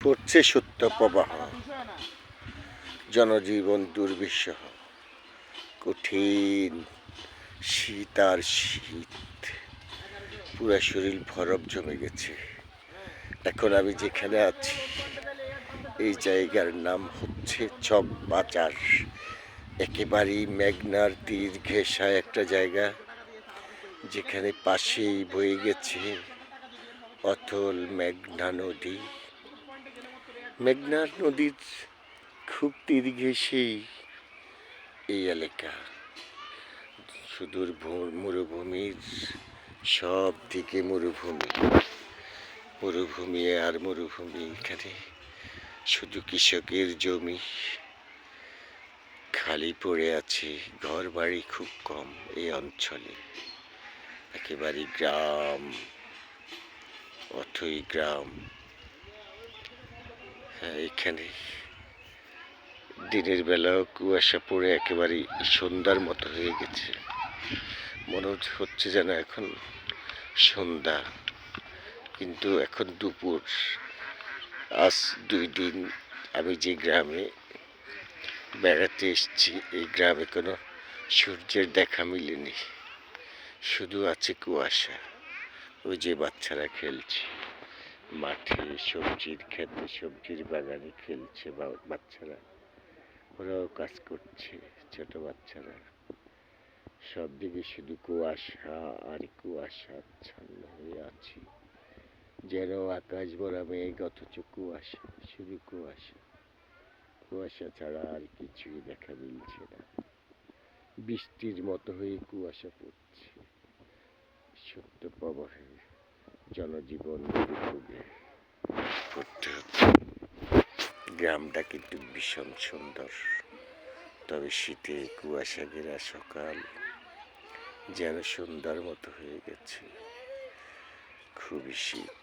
পড়ছে সত্য প্রবাহ, জনজীবন দুর্বিষহ, কঠিন শীত আর শীত, পুরা শরীর বরফ জমে গেছে। এখন আমি যেখানে আছি এই জায়গার নাম হচ্ছে চকবাজার। একেবারেই মেঘনার তীর ঘেঁষা একটা জায়গা, যেখানে পাশেই বয়ে গেছে অথল মেঘনা নদী। মেঘনা নদীর খুব তীর ঘেঁষেই এই এলাকা। সুদূর মরুভূমির সব দিকে মরুভূমি, মরুভূমি আর মরুভূমি। এখানে শুধু কৃষকের জমি খালি পড়ে আছে, ঘর বাড়ি খুব কম এই অঞ্চলে। একেবারে গ্রাম, অথই গ্রাম। হ্যাঁ, এখানে দিনের বেলাও কুয়াশা পড়ে একেবারে সন্ধ্যার মতো হয়ে গেছে। মনে হচ্ছে যেন এখন সন্ধ্যা, কিন্তু এখন দুপুর। আজ 2 দিন আমি যে গ্রামে বেড়াতে এসেছি, এই গ্রামে কোনো সূর্যের দেখা মিলেনি, শুধু আছে কুয়াশা। ওই যে বাচ্চারা খেলছে মাঠে, সবজির ক্ষেতে, সবজির বাগানে খেলছে বাচ্চারা, ওরাও কাজ করছে, ছোট বাচ্চারা। সব দিকে শুধু কুয়াশা আর কুয়াশা আচ্ছন্ন হয়ে আছে, যেন আকাশ ভরা মেঘ অথচ কুয়াশা, শুধু কুয়াশা। কুয়াশা ছাড়া আর কিছুই দেখা মিলছে না। বৃষ্টির মতো হয়ে কুয়াশা পড়ছে। সত্য প্রবাহে জনজীবন দুর্ভোগে করতে হচ্ছে। গ্রামটা কিন্তু ভীষণ সুন্দর, তবে শীতে কুয়াশা ঘেরা সকাল যেন সন্ধ্যার মতো হয়ে গেছে। খুবই শীত।